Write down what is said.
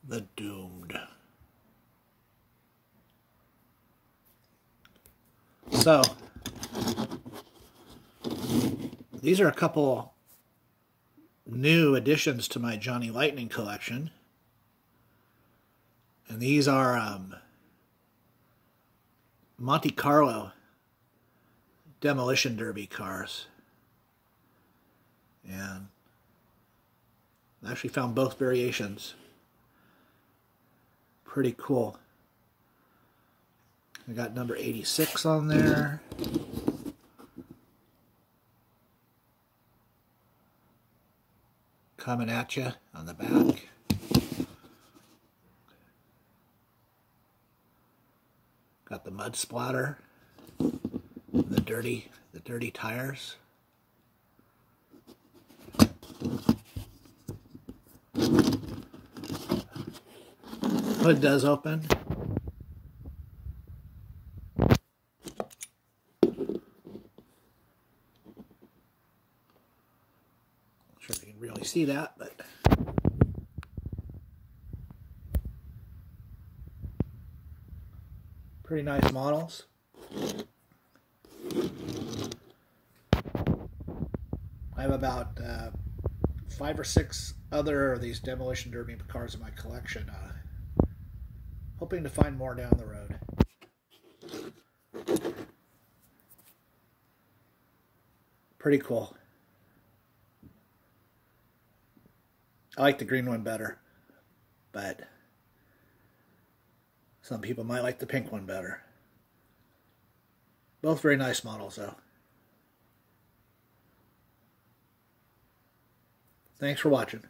the Doomed. So, these are a couple new additions to my Johnny Lightning collection. And these are Monte Carlo Demolition Derby cars. And I actually found both variations. Pretty cool. I got number 86 on there. Coming at you on the back. Got the mud splatter. The dirty tires. Hood does open. Not sure if you can really see that, but pretty nice models. I have about 5 or 6 other of these Demolition Derby cars in my collection. Hoping to find more down the road. Pretty cool. I like the green one better, but some people might like the pink one better. Both very nice models, though. Thanks for watching.